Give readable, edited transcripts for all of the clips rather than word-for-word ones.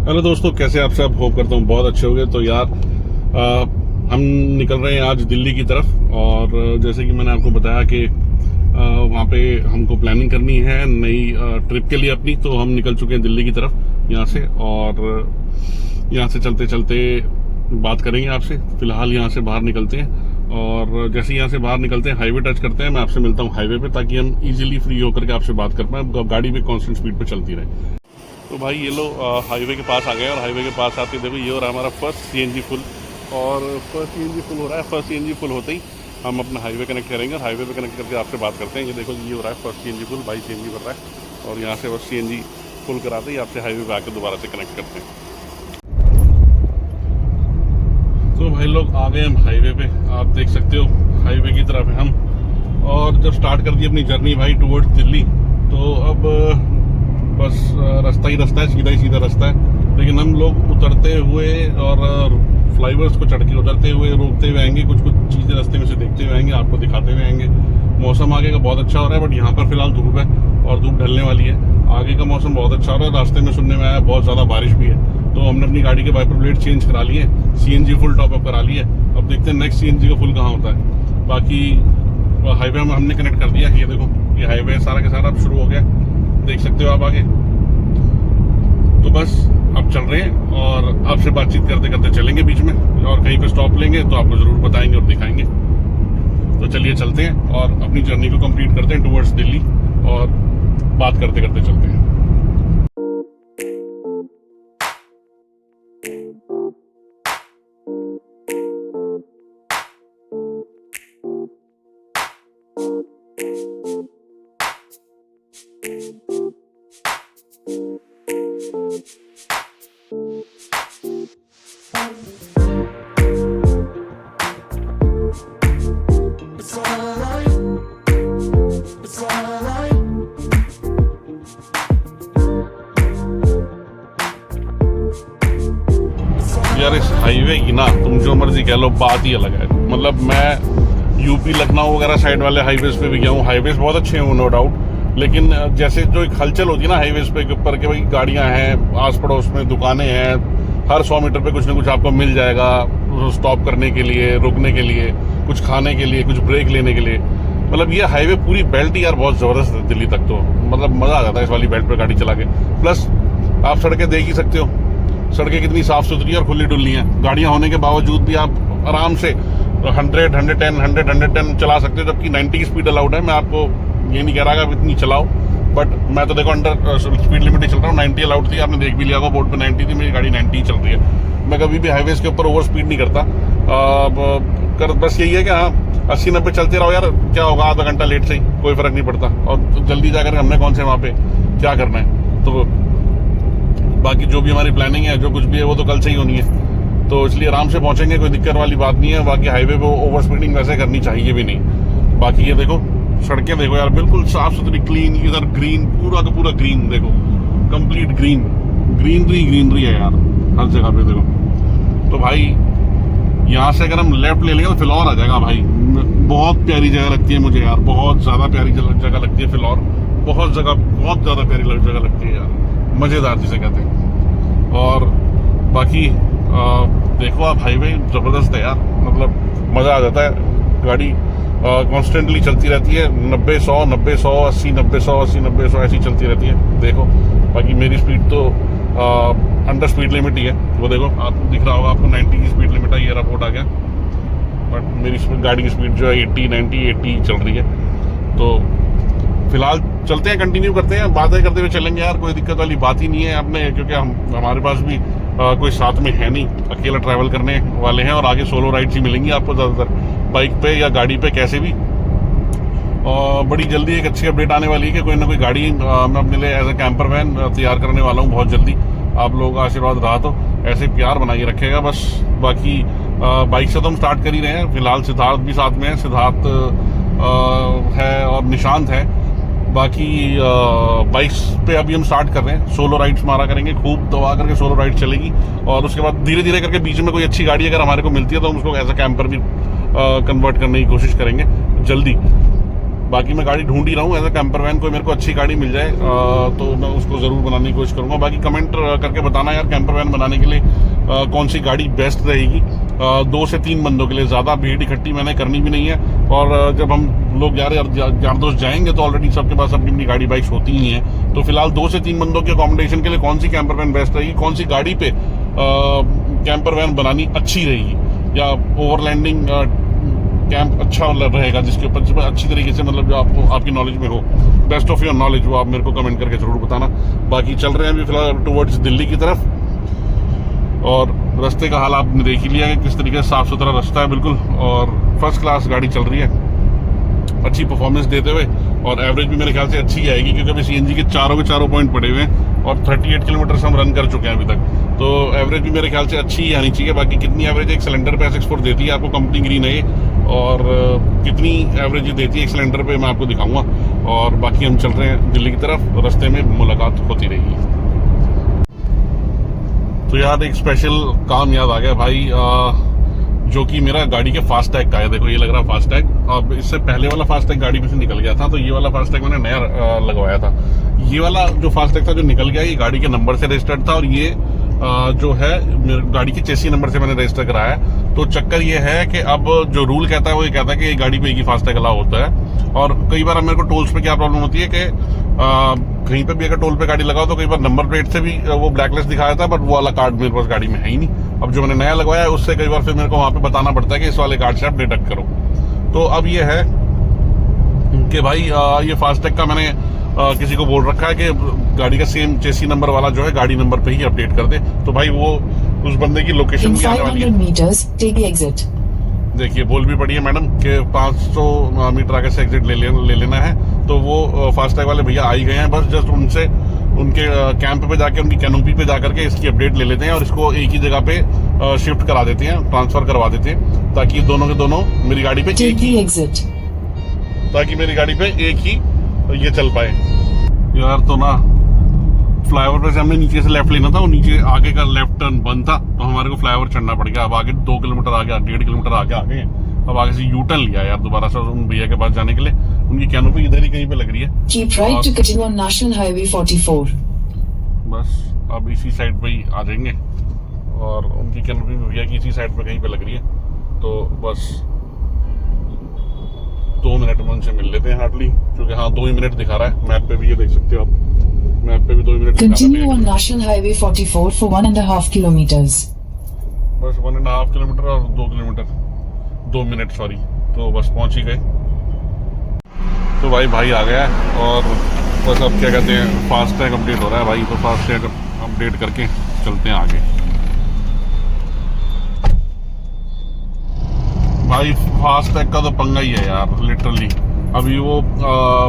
Hello दोस्तों, कैसे आप सब? होप करता हूँ बहुत अच्छे होंगे। तो यार हम निकल रहे हैं आज दिल्ली की तरफ। और जैसे कि मैंने आपको बताया कि वहाँ पे हमको प्लानिंग करनी है नई ट्रिप के लिए अपनी। तो हम निकल चुके हैं दिल्ली की तरफ यहाँ से। और यहाँ से चलते चलते बात करेंगे आपसे। फिलहाल यहाँ से बाहर निकलते हैं और जैसे यहाँ से बाहर निकलते हैं हाईवे टच करते हैं। मैं आपसे मिलता हूँ हाईवे पे, ताकि हम इजीली फ्री होकर के आपसे बात कर पाएँ, गाड़ी भी कांस्टेंट स्पीड पे चलती रहे। तो भाई ये लो हाईवे के पास आ गए। और हाईवे के पास आते देखो ये हो रहा है हमारा फर्स्ट सीएनजी फुल। और फर्स्ट सीएनजी फुल हो रहा है। फर्स्ट सीएनजी फुल होते ही हम अपना हाईवे कनेक्ट करेंगे और हाईवे पे कनेक्ट करके आपसे बात करते हैं। ये देखो ये हो रहा है फर्स्ट सीएनजी फुल, भाई सीएनजी भर रहा है। और यहाँ से बस सीएनजी फुल कराते ही आपसे हाईवे पे आकर दोबारा से कनेक्ट करते हैं। तो भाई लोग आ गए हम हाईवे पे, आप देख सकते हो हाईवे की तरफ है हम। और जब स्टार्ट कर दी अपनी जर्नी भाई टूवर्ड्स दिल्ली, तो अब बस रास्ता ही रास्ता है, सीधा ही सीधा रास्ता है। लेकिन हम लोग उतरते हुए और फ्लाईओवर्स को चढ़ के उतरते हुए रोकते हुए आएंगे, कुछ कुछ चीज़ें रास्ते में से देखते हुए आएंगे, आपको दिखाते हुए आएंगे। मौसम आगे का बहुत अच्छा हो रहा है, बट यहाँ पर फिलहाल धूप है और धूप ढलने वाली है। आगे का मौसम बहुत अच्छा हो रहा है। रास्ते में सुनने में आया बहुत ज़्यादा बारिश भी है। तो हमने अपनी गाड़ी के वाइपर ब्लेड चेंज करा लिए, सीएनजी फुल टॉपअप करा लिए। अब देखते हैं नेक्स्ट सीएनजी का फुल कहाँ होता है। बाकी हाईवे में हमने कनेक्ट कर दिया। ये देखो ये हाईवे सारा के सारा अब शुरू हो गया, देख सकते हो आप आगे। तो बस अब चल रहे हैं और आपसे बातचीत करते करते चलेंगे बीच में, और कहीं पे स्टॉप लेंगे तो आपको जरूर बताएंगे और दिखाएंगे। तो चलिए चलते हैं और अपनी जर्नी को कंप्लीट करते हैं टुवर्ड्स दिल्ली, और बात करते करते चलते हैं। यार इस हाईवे की ना तुम जो मर्जी कह लो, बात ही अलग है। मतलब मैं यूपी लखनऊ वगैरह साइड वाले हाईवेज पे भी गया हूँ। हाईवेज बहुत अच्छे हैं नो डाउट, लेकिन जैसे जो एक हलचल होती है ना हाईवेज पे के ऊपर के भाई गाड़ियां हैं, आस पड़ोस में दुकानें हैं, हर 100 मीटर पे कुछ ना कुछ आपको मिल जाएगा स्टॉप करने के लिए, रुकने के लिए, कुछ खाने के लिए, कुछ ब्रेक लेने के लिए। मतलब ये हाईवे पूरी बेल्ट यार बहुत जबरदस्त है दिल्ली तक। तो मतलब मजा आ जाता है इस वाली बेल्ट पर गाड़ी चला के। प्लस आप सड़कें देख ही सकते हो, सड़कें कितनी साफ सुथरी और खुली डुल्ली हैं। गाड़ियां होने के बावजूद भी आप आराम से 100, 110 चला सकते हो, जबकि 90 की स्पीड अलाउड है। मैं आपको ये नहीं कह रहा कि आप इतनी चलाओ, बट मैं तो देखो अंडर स्पीड लिमिट ही चल रहा हूँ। 90 अलाउड थी, आपने देख भी लिया होगा बोर्ड पे 90 थी, मेरी गाड़ी 90 ही चल रही है। मैं कभी भी हाईवेज के ऊपर ओवर स्पीड नहीं करता। बस यही है कि हाँ 80-90 चलते रहो यार, क्या होगा, आधा घंटा लेट से ही कोई फर्क नहीं पड़ता। और जल्दी जाकर हमने कौन से वहाँ पे क्या करना है। तो बाकी जो भी हमारी प्लानिंग है, जो कुछ भी है, वो तो कल से ही होनी है। तो इसलिए आराम से पहुंचेंगे, कोई दिक्कत वाली बात नहीं है। बाकी हाईवे पे ओवर स्पीडिंग वैसे करनी चाहिए भी नहीं। बाकी ये देखो सड़कें देखो यार, बिल्कुल साफ सुथरी, क्लीन। इधर ग्रीन, पूरा का पूरा ग्रीन, देखो कंप्लीट ग्रीन, ग्रीनरी है यार हर जगह पे देखो। तो भाई यहाँ से अगर हम लेफ्ट ले लेंगे तो फिलौर आ जाएगा भाई। बहुत प्यारी जगह लगती है मुझे यार, बहुत ज्यादा प्यारी जगह लगती है फिलौर। बहुत ज्यादा प्यारी जगह लगती है यार, मजेदार जिसे कहते हैं। और बाकी देखो आप हाईवे जबरदस्त है यार, मतलब मजा आ जाता है। गाड़ी कॉन्स्टेंटली चलती रहती है, 90-100, 90-100, 80-90-100, 80-90-100 ऐसी चलती रहती है। देखो बाकी मेरी स्पीड तो अंडर स्पीड लिमिट ही है। वो देखो आपको दिख रहा होगा, आपको 90 की स्पीड लिमिट है, ये रिपोर्ट आ गया। बट मेरी गाड़ी की स्पीड जो है 80 चल रही है। तो फिलहाल चलते हैं, कंटिन्यू करते हैं, बातें करते हुए चलेंगे यार, कोई दिक्कत वाली बात ही नहीं है अपने, क्योंकि हमारे पास भी कोई साथ में है नहीं, अकेला ट्रैवल करने वाले हैं। और आगे सोलो राइड्स ही मिलेंगी आपको ज़्यादातर, बाइक पे या गाड़ी पे कैसे भी। और बड़ी जल्दी एक अच्छी अपडेट आने वाली है कि कोई ना कोई गाड़ी मैं अपने लिए एज ए कैंपर वैन तैयार करने वाला हूँ बहुत जल्दी। आप लोगों का आशीर्वाद रहा तो ऐसे प्यार बनाइए रखेगा बस। बाकी बाइक से तो हम स्टार्ट कर ही रहे हैं। फिलहाल सिद्धार्थ भी साथ में है, सिद्धार्थ है और निशांत है। बाकी बाइक्स पे अभी हम स्टार्ट कर रहे हैं, सोलो राइड्स मारा करेंगे, खूब दबा करके सोलो राइड चलेगी। और उसके बाद धीरे धीरे करके बीच में कोई अच्छी गाड़ी अगर हमारे को मिलती है तो हम उसको एज अ कैंपर भी कन्वर्ट करने की कोशिश करेंगे जल्दी। बाकी मैं गाड़ी ढूंढ ही रहा हूँ एज अ कैंपर वैन, कोई मेरे को अच्छी गाड़ी मिल जाए तो मैं उसको ज़रूर बनाने की कोशिश करूँगा। बाकी कमेंट करके बताना यार कैंपर वैन बनाने के लिए कौन सी गाड़ी बेस्ट रहेगी। 2 से 3 बंदों के लिए, ज़्यादा भीड़ इकट्ठी मैंने करनी भी नहीं है। और जब हम लोग यार दोस्त जाएंगे तो ऑलरेडी सबके पास अपनी अपनी गाड़ी बाइक्स होती ही हैं। तो फिलहाल 2 से 3 बंदों के अकोमोडेशन के लिए कौन सी कैंपर वैन बेस्ट रहेगी, कौन सी गाड़ी पे कैंपर वैन बनानी अच्छी रहेगी, या ओवरलैंडिंग कैंप अच्छा रहेगा जिसके ऊपर अच्छी तरीके से मतलब जो आपको आपकी नॉलेज में हो, बेस्ट ऑफ योर नॉलेज, वो आप मेरे को कमेंट करके जरूर बताना। बाकी चल रहे हैं अभी फिलहाल टुवर्ड्स दिल्ली की तरफ, और रास्ते का हाल आपने देख ही लिया है किस तरीके से साफ सुथरा रास्ता है बिल्कुल, और फर्स्ट क्लास गाड़ी चल रही है अच्छी परफॉर्मेंस देते हुए। और एवरेज भी मेरे ख्याल से अच्छी आएगी क्योंकि अभी सीएनजी के चारों पॉइंट पड़े हुए हैं और 38 किलोमीटर हम रन कर चुके हैं अभी तक, तो एवरेज भी मेरे ख्याल से अच्छी ही आनी चाहिए। बाकी कितनी एवरेज एक सिलेंडर पे S-X4 देती है आपको कंपनी ग्रीन है, और कितनी एवरेज देती है एक सिलेंडर पे मैं आपको दिखाऊंगा। और बाकी हम चल रहे हैं दिल्ली की तरफ, रास्ते में मुलाकात होती रहेगी। तो यार एक स्पेशल काम याद आ गया भाई, जो कि मेरा गाड़ी के फास्टैग का है। देखो ये लग रहा है फास्टैग, अब इससे पहले वाला फास्टैग गाड़ी में से निकल गया था, तो ये वाला फास्टैग मैंने नया लगवाया था। ये वाला जो फास्टैग था जो निकल गया, ये गाड़ी के नंबर से रजिस्टर्ड था, और ये जो है मेरे गाड़ी के चेसी नंबर से मैंने रजिस्टर कराया। तो चक्कर ये है कि अब जो रूल कहता है वो ये कहता है कि ये गाड़ी पे एक ही फास्टैग अलाउ होता है। और कई बार मेरे को टोल्स पे क्या प्रॉब्लम होती है कि कहीं पे भी अगर टोल पे गाड़ी लगाओ तो कई बार नंबर प्लेट से भी वो ब्लैकलिस्ट दिखाया था, बट वो वाला कार्ड मेरे पास गाड़ी में है ही नहीं। अब जो मैंने नया लगवाया है उससे कई बार फिर मेरे को वहां पे बताना पड़ता है कि इस वाले कार्ड से आप डिडक्ट करो। तो अब ये है कि भाई ये फास्टैग का मैंने किसी को बोल रखा है कि गाड़ी का सेम चेसी नंबर वाला जो है गाड़ी नंबर पे ही अपडेट कर दे। तो भाई वो उस बंदे की लोकेशन भी आने वाली है। देखिए बोल भी पड़ी है मैडम कि 500 मीटर आगे से एग्जिट ले लेना है। तो वो फास्टैग वाले भैया आ ही गए हैं, बस जस्ट उनसे उनके कैंप पे जाके उनकी कैनोपी पे जाकर के इसकी अपडेट ले लेते हैं और इसको एक ही जगह पे शिफ्ट करा देते हैं, ट्रांसफर करवा देते हैं, ताकि दोनों के दोनों मेरी गाड़ी पे एक ही एग्जिट, ताकि मेरी गाड़ी पे एक ही ये चल पाए। यार तो ना फ्लाईओवर पे से हमने नीचे से लेफ्ट लेना था, और नीचे आगे का लेफ्ट टर्न बंद था, तो हमारे को फ्लाईओवर चढ़ना पड़ गया। अब आगे 2 किलोमीटर आगे 1.5 किलोमीटर आगे आ गए। अब आगे से यू टर्न लिया यार दोबारा से उन भैया के पास जाने के लिए। उनकी कैनोपी इधर ही कहीं पे लग रही है। Keep right to continue on National Highway 44. बस अब इसी साइड पे ही आ जाएंगे, और उनकी कैनोपी भैया की इसी साइड पे कहीं पे लग रही है। तो बस 2 मिनट में उनसे मिल लेते हैं हार्डली, क्योंकि हाँ 2 ही मिनट दिखा रहा है मैप पे भी, ये देख सकते हो आप मैप पे भी 2 minute. Continue on National Highway 44 for 1.5 kilometers. बस 1.5 किलोमीटर और 2 किलोमीटर 2 मिनट सॉरी, तो बस पहुंच ही गए। तो भाई आ गया है, और बस अब क्या कहते हैं फास्टैग अपडेट हो रहा है भाई, तो फास्टैग अपडेट करके चलते हैं आगे। भाई फास्टैग का तो पंगा ही है यार लिटरली। अभी वो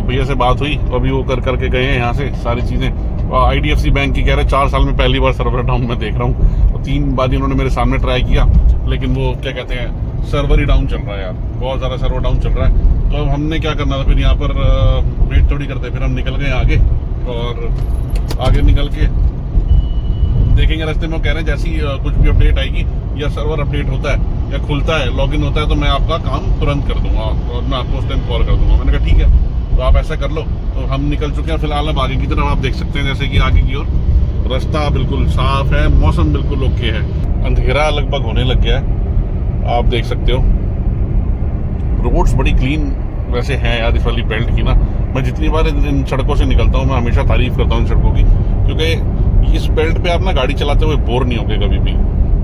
भैया से बात हुई, तो अभी वो करके गए हैं यहाँ से सारी चीज़ें। IDFC बैंक की कह रहे 4 साल में पहली बार सर्वर डाउन मैं देख रहा हूँ, तो 3 बार इन्होंने मेरे सामने ट्राई किया, लेकिन वो क्या कहते हैं सर्वर ही डाउन चल रहा है यार, बहुत ज़्यादा सर्वर डाउन चल रहा है। तो अब हमने क्या करना था फिर यहाँ पर वेट थोड़ी करते, फिर हम निकल गए आगे, और आगे निकल के देखेंगे रास्ते में। कह रहे हैं जैसी कुछ भी अपडेट आएगी या सर्वर अपडेट होता है या खुलता है लॉगिन होता है तो मैं आपका काम तुरंत कर दूंगा, और मैं आपको उस टाइम कॉल कर दूंगा। मैंने कहा ठीक है, तो आप ऐसा कर लो। तो हम निकल चुके हैं फिलहाल, अब आगे की तरफ आप देख सकते हैं, जैसे कि आगे की ओर रास्ता बिल्कुल साफ है, मौसम बिल्कुल ओके है, अंधेरा लगभग होने लग गया है, आप देख सकते हो। रोड्स बड़ी क्लीन वैसे हैं यार इस वाली बेल्ट की ना। मैं जितनी बार इन सड़कों से निकलता हूँ मैं हमेशा तारीफ करता हूँ इन सड़कों की, क्योंकि इस बेल्ट पे आप ना गाड़ी चलाते हुए बोर नहीं होगे कभी भी,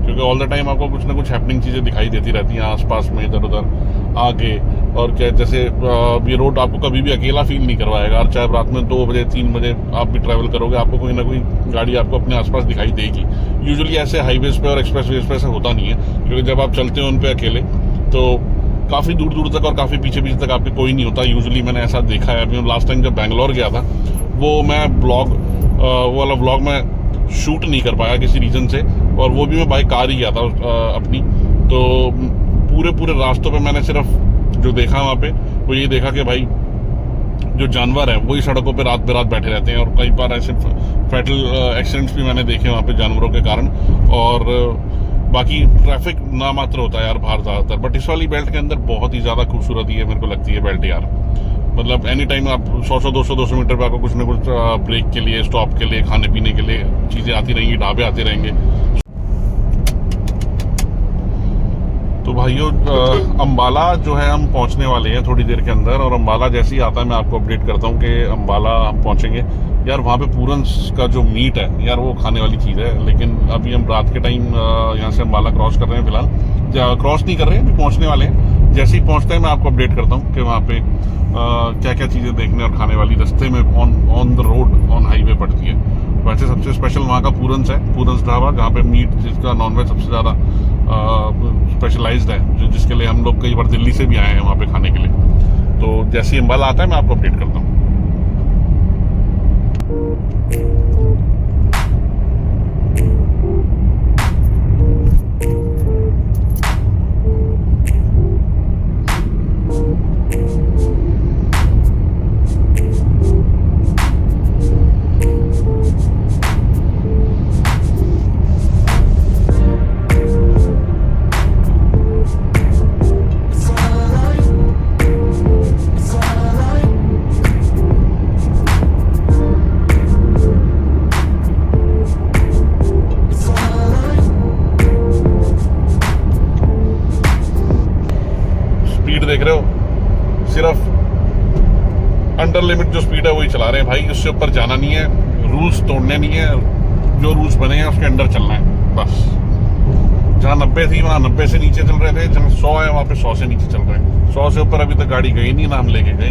क्योंकि ऑल द टाइम आपको कुछ ना कुछ हैपनिंग चीज़ें दिखाई देती रहती हैं आसपास में, इधर उधर आगे। और क्या जैसे ये रोड आपको कभी भी अकेला फील नहीं करवाएगा, और चाहे रात में 2 बजे 3 बजे आप भी ट्रैवल करोगे, आपको कोई ना कोई गाड़ी आपको अपने आसपास दिखाई देगी। यूजुअली ऐसे हाईवेज पे और एक्सप्रेसवेज पे ऐसा होता नहीं है, क्योंकि जब आप चलते हो उन पे अकेले तो काफ़ी दूर दूर तक और काफ़ी पीछे तक आपके कोई नहीं होता। यूजुअली मैंने ऐसा देखा है। अभी लास्ट टाइम जब बैंगलोर गया था, वो मैं वो वाला व्लॉग मैं शूट नहीं कर पाया किसी रीज़न से, और वो भी मैं बाई कार ही गया था अपनी। तो पूरे रास्तों पे मैंने सिर्फ जो देखा वहाँ पे वो ये देखा कि भाई जो जानवर हैं वही सड़कों पे रात बैठे रहते हैं, और कई बार ऐसे फैटल एक्सीडेंट्स भी मैंने देखे वहाँ पे जानवरों के कारण। और बाकी ट्रैफिक नामात्र होता है यार बाहर ज़्यादातर, बट इस वाली बेल्ट के अंदर बहुत ही ज़्यादा खूबसूरती है मेरे को लगती है बेल्ट यार। मतलब एनी टाइम आप 100-200 मीटर पे आपको कुछ ना कुछ ब्रेक के लिए, स्टॉप के लिए, खाने पीने के लिए चीज़ें आती रहेंगी, ढाबे आते रहेंगे। तो भाइयों अम्बाला जो है हम पहुंचने वाले हैं थोड़ी देर के अंदर, और अम्बाला जैसे ही आता है मैं आपको अपडेट करता हूं कि अम्बाला हम पहुंचेंगे। यार वहाँ पे पूरन्स का जो मीट है यार वो खाने वाली चीज़ है, लेकिन अभी हम रात के टाइम यहाँ से अम्बाला क्रॉस कर रहे हैं। फिलहाल क्रॉस नहीं कर रहे हैं, अभी पहुँचने वाले हैं। जैसे ही पहुँचते हैं मैं आपको अपडेट करता हूँ कि वहाँ पे क्या क्या चीज़ें देखने और खाने वाली रास्ते में on the road on highway पड़ती है। वैसे सबसे स्पेशल वहाँ का पूरन्स है, पूरन्स ढाबा, जहाँ पे मीट जिसका नॉनवेज सबसे ज़्यादा स्पेशलाइज्ड है, जिसके लिए हम लोग कई बार दिल्ली से भी आए हैं वहाँ पे खाने के लिए। तो जैसे ही अम्बाला आता है मैं आपको अपडेट करता हूँ। देख रहे हो, सिर्फ अंडर लिमिट जो स्पीड है वही चला रहे हैं भाई, उससे ऊपर जाना नहीं है, रूल्स तोड़ने नहीं है, जो रूल्स बने हैं उसके अंडर चलना है बस। जहाँ 90 थी वहाँ 90 से नीचे चल रहे थे, जहाँ 100 है वहाँ पे 100 से नीचे चल रहे हैं। 100 से ऊपर अभी तक गाड़ी गई नहीं, ना हम लेके गए।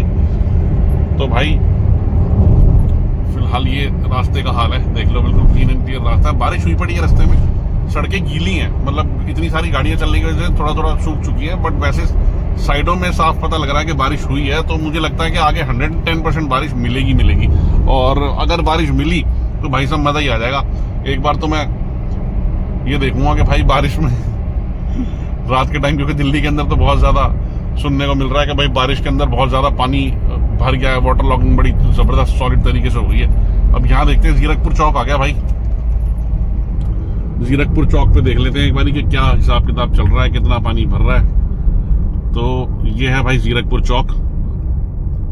तो भाई फिलहाल ये रास्ते का हाल है, देख लो, बिल्कुल क्लीन एंड क्लियर रास्ता है। बारिश हुई पड़ी है रास्ते में, सड़कें गीली हैं, मतलब इतनी सारी गाड़ियां चलने की वजह से थोड़ा थोड़ा सूख चुकी है, बट वैसे साइडों में साफ पता लग रहा है कि बारिश हुई है। तो मुझे लगता है कि आगे 110% बारिश मिलेगी। और अगर बारिश मिली तो भाई साहब मजा ही आ जाएगा। एक बार तो मैं ये देखूंगा कि भाई बारिश में रात के टाइम, क्योंकि दिल्ली के अंदर तो बहुत ज्यादा सुनने को मिल रहा है कि भाई बारिश के अंदर बहुत ज्यादा पानी भर गया है, वाटर लॉगिंग बड़ी जबरदस्त सॉलिड तरीके से हो गई है। अब यहाँ देखते हैं, जीरकपुर चौक आ गया भाई, जीरकपुर चौक पे देख लेते हैं एक बारी कि क्या हिसाब किताब चल रहा है, कितना पानी भर रहा है। तो ये है भाई जीरकपुर चौक।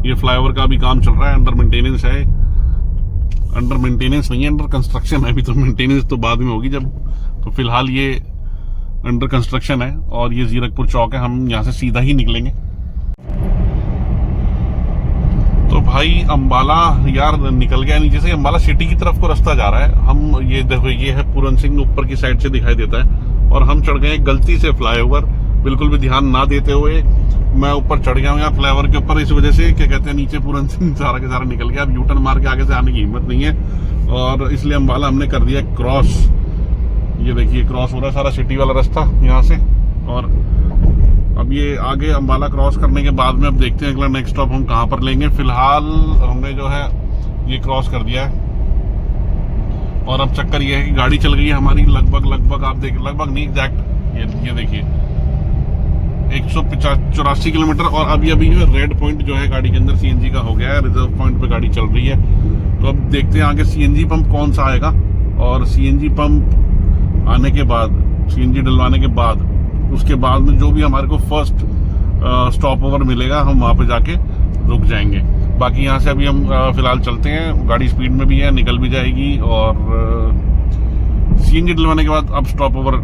ये फ्लाईओवर का भी काम चल रहा है, अंडर मेंटेनेंस है, अंडर मेंटेनेंस नहीं है, अंडर कंस्ट्रक्शन है अभी। तो मेंटेनेंस तो बाद में होगी जब, तो फिलहाल ये अंडर कंस्ट्रक्शन है। और ये जीरकपुर चौक है, हम यहाँ से सीधा ही निकलेंगे। तो भाई अम्बाला यार निकल गया नीचे से, अम्बाला सिटी की तरफ को रास्ता जा रहा है। हम ये देखो, ये है पूरन सिंह, ऊपर की साइड से दिखाई देता है, और हम चढ़ गए गलती से फ्लाईओवर, बिल्कुल भी ध्यान ना देते हुए मैं ऊपर चढ़ गया हूँ यार फ्लाईओवर के ऊपर। इस वजह से क्या कहते हैं, नीचे पूरन सिंह सारा के सारा निकल गया। अब यूटर्न मार के आगे से आने की हिम्मत नहीं है, और इसलिए अम्बाला हमने कर दिया क्रॉस। ये देखिए क्रॉस हो रहा है सारा सिटी वाला रास्ता यहाँ से। और अब ये आगे अम्बाला क्रॉस करने के बाद में अब देखते हैं अगला नेक्स्ट स्टॉप हम कहाँ पर लेंगे। फिलहाल हमने जो है ये क्रॉस कर दिया है, और अब चक्कर ये है कि गाड़ी चल गई है हमारी लगभग आप देख, लगभग नहीं एग्जैक्ट, ये देखिए 184 किलोमीटर। और अभी रेड पॉइंट जो है गाड़ी के अंदर सीएनजी का हो गया है, रिजर्व पॉइंट पे गाड़ी चल रही है। तो अब देखते हैं आगे सीएनजी पंप कौन सा आएगा, और सीएनजी पंप आने के बाद, सीएनजी डलवाने के बाद, उसके बाद में जो भी हमारे को फर्स्ट स्टॉप ओवर मिलेगा हम वहाँ पे जाके रुक जाएंगे। बाकी यहाँ से अभी हम फिलहाल चलते हैं, गाड़ी स्पीड में भी है, निकल भी जाएगी। और सीएनजी डलवाने के बाद अब स्टॉप ओवर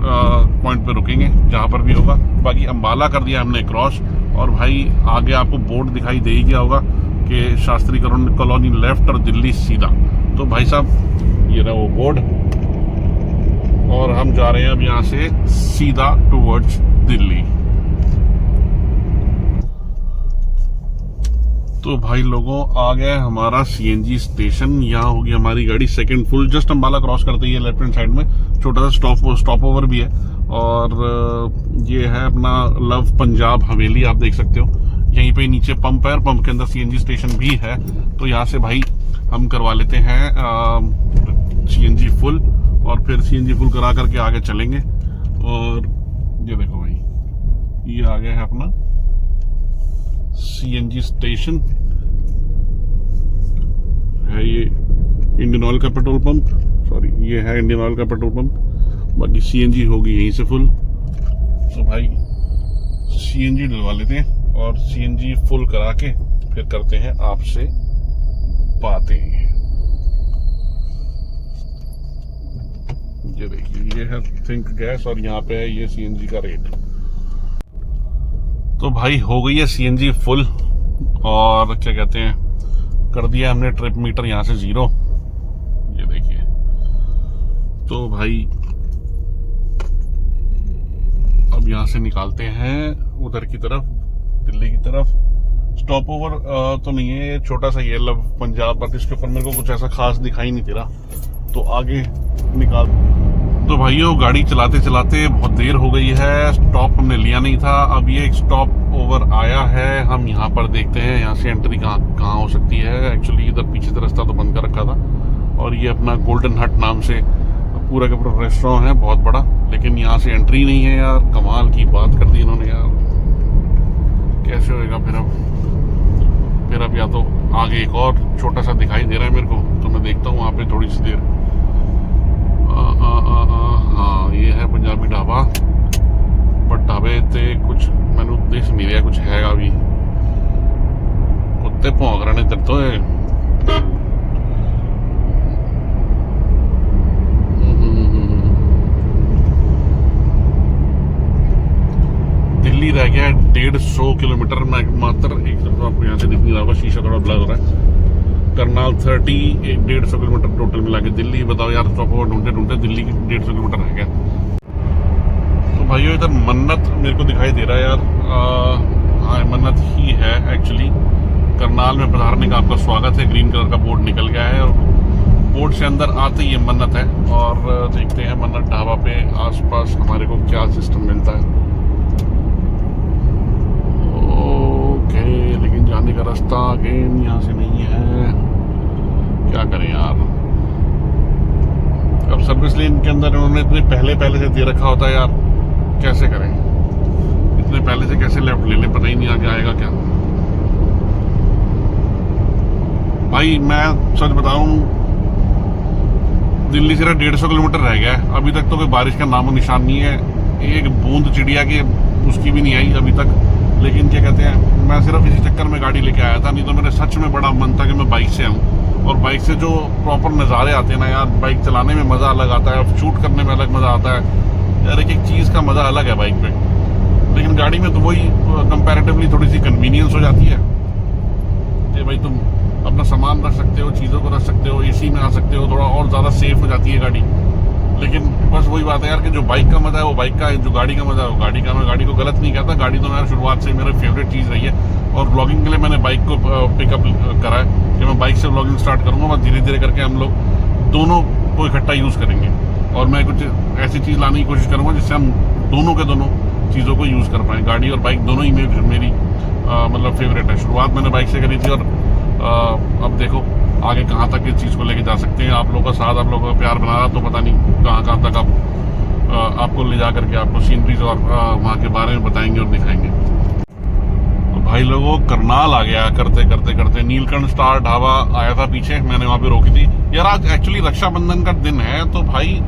पॉइंट पे रुकेंगे जहाँ पर भी होगा। बाकी अम्बाला कर दिया हमने क्रॉस, और भाई आगे आपको बोर्ड दिखाई दे ही गया होगा कि शास्त्री कॉलोनी लेफ्ट और दिल्ली सीधा। तो भाई साहब ये रहा वो बोर्ड, और हम जा रहे हैं अब यहाँ से सीधा टुवर्ड्स दिल्ली। तो भाई लोगों आ गया हमारा सीएनजी स्टेशन, यहाँ होगी हमारी गाड़ी second full. Just Ambala cross करते ही लेफ्ट हैंड साइड में छोटा सा स्टॉप ओवर भी है, और ये है अपना लव पंजाब हवेली, आप देख सकते हो। यहीं पे नीचे पंप है, और पंप के अंदर सीएनजी स्टेशन भी है। तो यहाँ से भाई हम करवा लेते हैं सीएनजी फुल, और फिर सीएनजी फुल करा करके आगे चलेंगे। और ये देखो भाई, ये आ गया है अपना सीएनजी स्टेशन है। ये इंडियन ऑयल का पेट्रोल पंप, सॉरी ये है इंडियन ऑयल का पेट्रोल पंप। बाकी सीएनजी होगी यहीं से फुल। तो भाई सीएनजी डलवा लेते हैं, और सीएनजी फुल करा के फिर करते हैं आपसे बातें। ये देखिए, ये है थिंक गैस और यहाँ पे है ये सीएनजी का रेट। तो भाई हो गई है सीएनजी फुल और क्या कहते हैं, कर दिया हमने ट्रिप मीटर यहाँ से 0। ये देखिए, तो भाई अब यहाँ से निकालते हैं उधर की तरफ, दिल्ली की तरफ। स्टॉप ओवर तो नहीं है, ये छोटा सा ये लव पंजाब, बट इसके ऊपर मेरे को कुछ ऐसा खास दिखाई नहीं दे रहा, तो आगे निकाल। तो भाइयों गाड़ी चलाते चलाते बहुत देर हो गई है, स्टॉप हमने लिया नहीं था। अब ये एक स्टॉप ओवर आया है, हम यहाँ पर देखते हैं यहाँ से एंट्री कहाँ हो सकती है। एक्चुअली इधर पीछे से रास्ता तो बंद कर रखा था, और ये अपना गोल्डन हट नाम से पूरा का पूरा रेस्टोरेंट है, बहुत बड़ा, लेकिन यहाँ से एंट्री नहीं है यार। कमाल की बात कर दी इन्होंने यार, कैसे होएगा फिर अब या तो आगे एक और छोटा सा दिखाई दे रहा है मेरे को, तो मैं देखता हूँ वहाँ पे थोड़ी सी देर। हाँ ये है पंजाबी ढाबा, बट ढाबे ते कुछ मैंने दिख नहीं रहा कुछ हैगा भी। कुत्ते भौंक रहे ने इधर तो दिल्ली रह गया है 150 किलोमीटर मात्र। एक तो आपको यहाँ से दिख नहीं रहा होगा, शीशा थोड़ा ब्लर हो रहा है। करनाल 150 किलोमीटर टोटल मिला के दिल्ली। बताओ यार, स्टॉप ओवर ढूंढते ढूंढते दिल्ली की 150 किलोमीटर रह गया। तो भाइयों इधर मन्नत मेरे को दिखाई दे रहा है यार। हाँ मन्नत ही है एक्चुअली। करनाल में पधारने का आपका स्वागत है, ग्रीन कलर का बोर्ड निकल गया है, और बोर्ड से अंदर आते ही ये मन्नत है। और देखते हैं मन्नत ढाबा पे आसपास हमारे को क्या सिस्टम मिलता है। ओके, लेकिन जाने का रास्ता अगेन यहाँ से नहीं है, क्या करें यार। अब सर्विस लेन के अंदर उन्होंने इतने पहले से दे रखा होता है यार, कैसे करें, इतने पहले से कैसे लेफ्ट ले लें, पता ही नहीं आगे आएगा क्या। भाई मैं सच बताऊं, दिल्ली से 150 किलोमीटर रह गया है, अभी तक तो कोई बारिश का नामो निशान नहीं है, एक बूंद चिड़िया की उसकी भी नहीं आई अभी तक। लेकिन क्या कहते हैं, मैं सिर्फ इसी चक्कर में गाड़ी लेके आया था, नहीं तो मेरे सच में बड़ा मन था कि मैं बाइक से आऊँ। और बाइक से जो प्रॉपर नज़ारे आते हैं ना यार, बाइक चलाने में मज़ा अलग आता है, शूट करने में अलग मज़ा आता है यार, एक चीज़ का मज़ा अलग है बाइक पे। लेकिन गाड़ी में तो वही कंपैरेटिवली थोड़ी सी कन्वीनियंस हो जाती है कि भाई तुम अपना सामान रख सकते हो, चीज़ों को रख सकते हो, एसी में आ सकते हो, थोड़ा और ज़्यादा सेफ हो जाती है गाड़ी। लेकिन बस वही बात है यार कि जो बाइक का मजा है वो बाइक का है, जो गाड़ी का मजा है वो गाड़ी का। मैं गाड़ी को गलत नहीं कहता, गाड़ी तो मेरा शुरुआत से मेरी फेवरेट चीज़ रही है, और व्लॉगिंग के लिए मैंने बाइक को पिकअप करा है कि मैं बाइक से व्लॉगिंग स्टार्ट करूँगा। बस धीरे धीरे करके हम लोग दोनों को इकट्ठा यूज़ करेंगे, और मैं कुछ ऐसी चीज़ लाने की कोशिश करूँगा जिससे हम दोनों के दोनों चीज़ों को यूज़ कर पाएँ। गाड़ी और बाइक दोनों ही मेरी मतलब फेवरेट है। शुरुआत मैंने बाइक से करी थी, और अब देखो आगे कहाँ तक इस चीज़ को लेके जा सकते हैं। आप लोगों का साथ, आप लोगों का प्यार बना रहा, तो पता नहीं कहाँ तक आपको ले जा करके आपको सीनरीज और वहाँ के बारे में बताएंगे और दिखाएंगे। तो भाई लोगों, करनाल आ गया करते नीलकंठ स्टार ढाबा आया था पीछे, मैंने वहाँ पे रोकी थी यार। आज एक्चुअली रक्षाबंधन का दिन है, तो भाई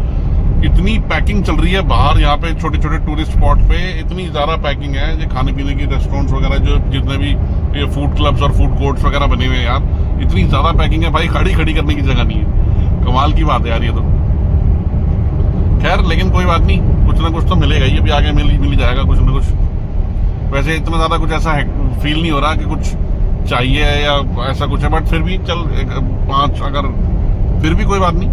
इतनी पैकिंग चल रही है बाहर, यहाँ पे छोटे छोटे टूरिस्ट स्पॉट पे इतनी ज़्यादा पैकिंग है। जो खाने पीने की रेस्टोरेंट्स वगैरह, जो जितने भी ये फूड क्लब्स और फूड कोर्ट्स वगैरह बने हुए हैं यार, इतनी ज़्यादा पैकिंग है भाई, गाड़ी खड़ी करने की जगह नहीं है। कमाल की बात है यार ये तो। खैर लेकिन कोई बात नहीं, कुछ ना कुछ तो मिलेगा ही, अभी आगे मिल ही जाएगा कुछ ना कुछ। वैसे इतना ज़्यादा कुछ ऐसा फील नहीं हो रहा कि कुछ चाहिए या ऐसा कुछ है, बट फिर भी चल 5 अगर फिर भी कोई बात नहीं,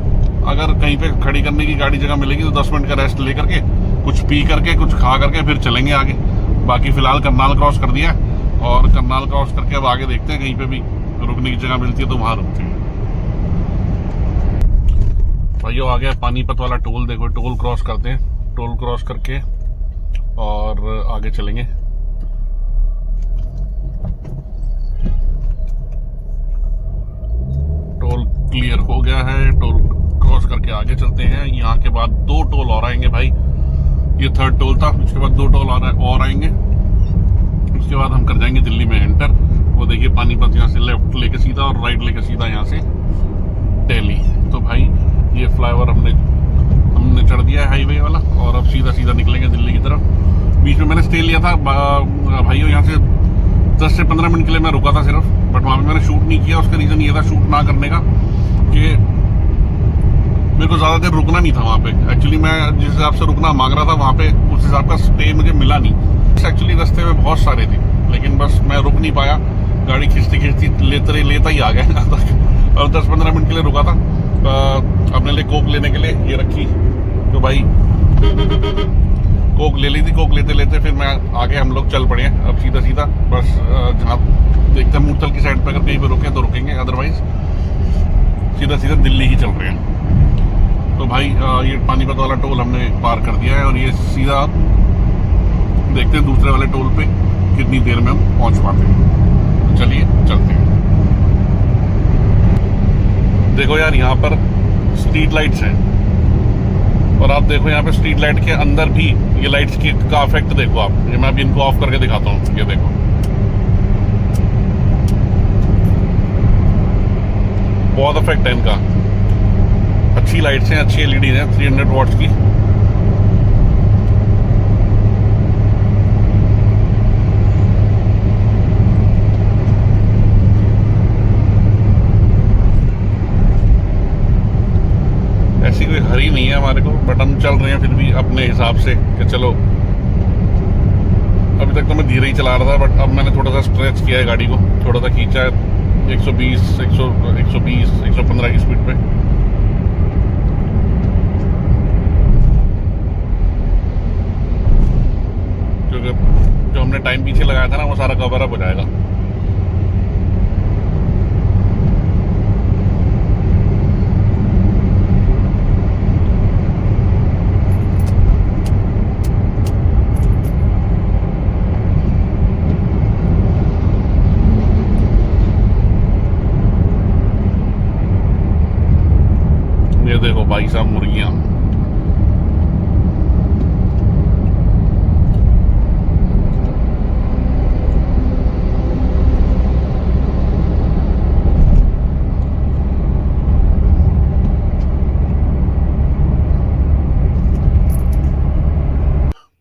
अगर कहीं पे खड़ी करने की गाड़ी जगह मिलेगी तो 10 मिनट का रेस्ट ले करके, कुछ पी करके, कुछ खा करके फिर चलेंगे आगे। बाकी फिलहाल करनाल क्रॉस कर दिया, और करनाल क्रॉस करके अब आगे देखते हैं कहीं पे भी रुकने की जगह मिलती है तो वहां रुकते हैं। भाइयों आ गया पानीपत वाला टोल, देखो टोल क्रॉस करते हैं, टोल क्रॉस करके और आगे चलेंगे। टोल क्लियर हो गया है, टोल क्रॉस करके आगे चलते हैं। यहाँ के बाद 2 टोल और आएंगे भाई, ये 3rd टोल था, उसके बाद 2 टोल और आएंगे। उसके बाद हम कर जाएंगे दिल्ली में एंटर। वो देखिए पानीपत, यहाँ से लेफ्ट लेके सीधा और राइट लेके सीधा यहाँ से दिल्ली। तो भाई ये फ्लाईओवर हमने चढ़ दिया है हाईवे वाला, और अब सीधा निकलेंगे दिल्ली की तरफ। बीच में मैंने स्टे लिया था भाइयों, यहाँ से 10 से 15 मिनट के लिए मैं रुका था सिर्फ, बट वहाँ पे मैंने शूट नहीं किया। उसका रीज़न ये था शूट ना करने का कि मेरे को ज़्यादा देर रुकना नहीं था वहाँ पे। एक्चुअली मैं जिस हिसाब से रुकना मांग रहा था वहाँ पे उस हिसाब का स्टे मुझे मिला नहीं। एक्चुअली रास्ते में बहुत सारे थे, लेकिन बस मैं रुक नहीं पाया। गाड़ी खींचती खींचती लेता ही आ गया यहाँ तक, और 10-15 मिनट के लिए रुका था अपने लिए कोक लेने के लिए। ये रखी तो भाई कोक ले ली थी। कोक लेते लेते फिर मैं आगे हम लोग चल पड़े हैं अब सीधा सीधा। बस जहाँ देखते हैं मूर्थल की साइड पे अगर कहीं पे रुके तो रुकेंगे, अदरवाइज सीधा सीधा दिल्ली ही चल रहे हैं। तो भाई ये पानीपत वाला टोल हमने पार कर दिया है और ये सीधा देखते हैं दूसरे वाले टोल पे कितनी देर में हम पहुंच पाते हैं। तो चलिए चलते हैं। देखो यार यहाँ पर स्ट्रीट लाइट्स हैं, और आप देखो यहाँ पे स्ट्रीट लाइट के अंदर भी ये लाइट्स की का इफेक्ट देखो आप। ये मैं अभी इनको ऑफ करके दिखाता हूँ। ये देखो बहुत इफेक्ट है इनका। अच्छी लाइट्स हैं, अच्छी एलईडी हैं 300 वॉट्स की। ऐसी कोई हरी नहीं है हमारे को, बट हम चल रहे हैं फिर भी अपने हिसाब से कि चलो। अभी तक तो मैं धीरे ही चला रहा था, बट अब मैंने थोड़ा सा स्ट्रेच किया है गाड़ी को, थोड़ा सा खींचा है 120, 115 की स्पीड पे। क्योंकि जो हमने टाइम पीछे लगाया था ना वो सारा कवर अप हो जाएगा। ये देखो भाई साहब मुर्गियां।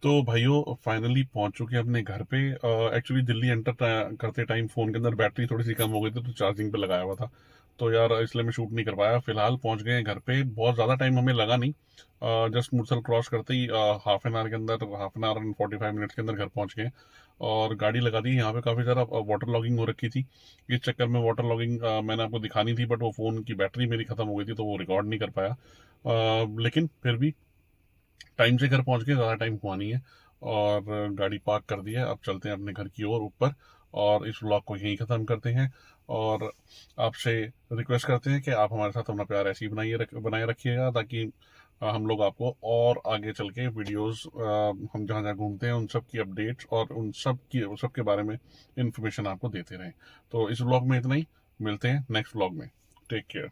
तो भाइयों फाइनली पहुंच चुके हैं अपने घर पे। एक्चुअली दिल्ली एंटर करते टाइम फ़ोन के अंदर बैटरी थोड़ी सी कम हो गई थी, तो चार्जिंग पे लगाया हुआ था, तो यार इसलिए मैं शूट नहीं कर पाया। फिलहाल पहुंच गए हैं घर पे। बहुत ज़्यादा टाइम हमें लगा नहीं, जस्ट मूर्थल क्रॉस करते ही हाफ एन आवर के अंदर, half an hour and 45 minutes के अंदर घर पहुंच गए। और गाड़ी लगा दी। यहाँ पे काफ़ी ज़्यादा वाटर लॉगिंग हो रखी थी। इस चक्कर में वाटर लॉगिंग मैंने आपको दिखानी थी, बट वो फ़ोन की बैटरी मेरी ख़त्म हो गई थी, तो वो रिकॉर्ड नहीं कर पाया। लेकिन फिर भी टाइम से घर पहुंच गए, ज़्यादा टाइम हुआ नहीं है, और गाड़ी पार्क कर दी है। अब चलते हैं अपने घर की ओर ऊपर, और इस व्लॉग को यहीं ख़त्म करते हैं। और आपसे रिक्वेस्ट करते हैं कि आप हमारे साथ अपना प्यार ऐसे ही बनाए रखिएगा, ताकि हम लोग आपको और आगे चल के वीडियोस हम जहाँ जहाँ घूमते हैं उन सब की अपडेट्स और उन सब के बारे में इंफॉर्मेशन आपको देते रहें। तो इस व्लॉग में इतना ही, मिलते हैं नेक्स्ट व्लॉग में। Take care.